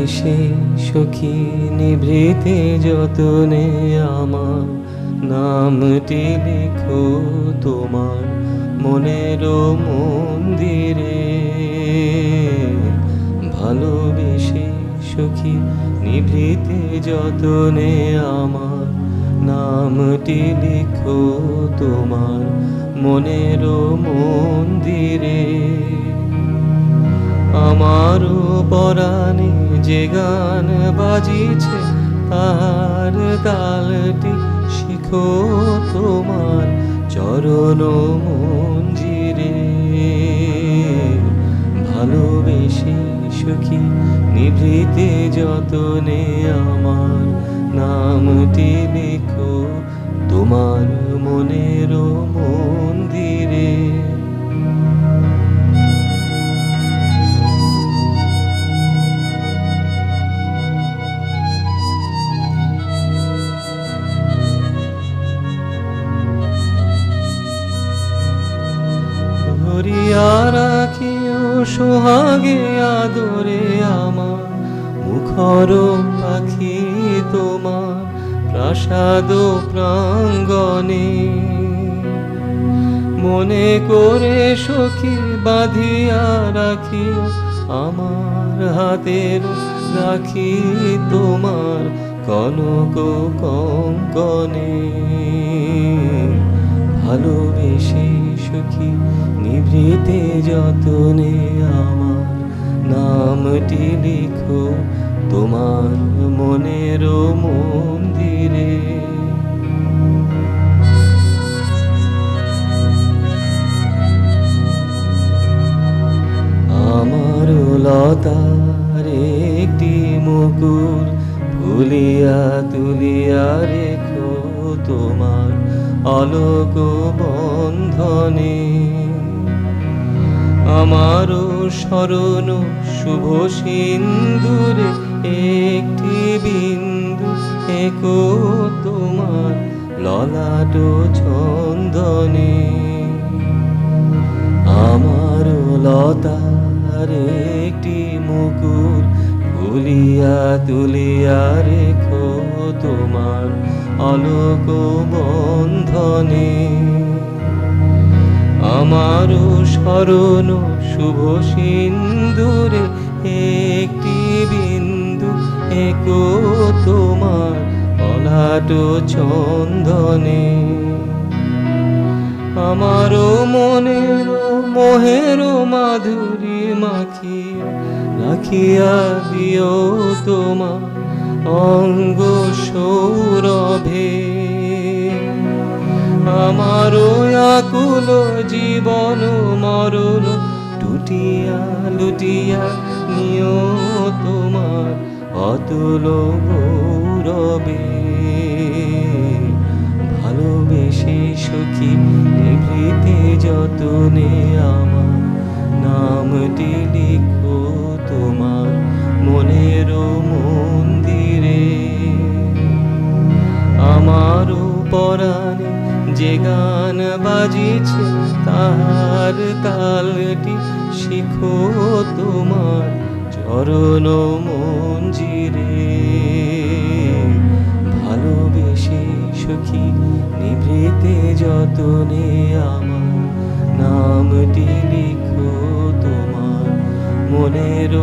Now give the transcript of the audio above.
ভালোবেসে সখী নিভৃতে যতনে আমার নামটি লিখো তোমার মনের মন্দিরে। ভালোবেসে সখী নিভৃতে যতনে আমার নামটি লিখো তোমার মনের মন্দিরে। আমারও পরাণে যে গান বাজিছে তার তালটি শিখো তোমার চরণ মঞ্জিরে। ভালোবেসে সখী নিভৃতে যতনে আমার নামটি লিখো তোমার মনের মন্দিরে। ধরিয়া রাখিও সোহাগে আদরে আমার মুখর পাখি তোমার প্রাসাদ প্রাঙ্গণে। মনে করে সখী বাঁধিয়া রাখিও আমার হাতের রাখি তোমার কনক কঙ্কণে। ভালোবেসে সখী নিভৃতে যতনে আমার নামটি লিখো তোমার মনের মন্দিরে। আমার লতার একটি মুকুর ফুলিয়া তুলিয়া রেখো তোমার অলোক বন্ধনে। আমারও স্মরণ শুভ সিন্দুরে একটি বিন্দু একো তোমার ললাট চন্দনে। আমারও লতার একটি মুকুর ফুলিয়া তুলিয়া রেখো তোমার অলোক বন্ধনে। আমারও স্মরণ শুভ সিন্দুরে একটি বিন্দু একো তোমার ললাট চন্দনে। আমারও মনের মোহের মাধুরী মাখিয়া রাখিয়া দিও তোমার অঙ্গ সৌরভে। আমারও আকুল জীবন মরণ টুটিয়া লুটিয়া নিও তোমার অতুল গৌরবে। ভালোবেসে সখী নিভৃতে যতনে আমার নামটি লিখো তোমার মনের মন্দিরে। আমারও পরাণে যে গান বাজিছে তার তালটি শিখো তোমার চরণ মঞ্জিরে। ভালোবেসে সখী নিভৃতে যতনে আমার নামটি লিখো তোমার মনের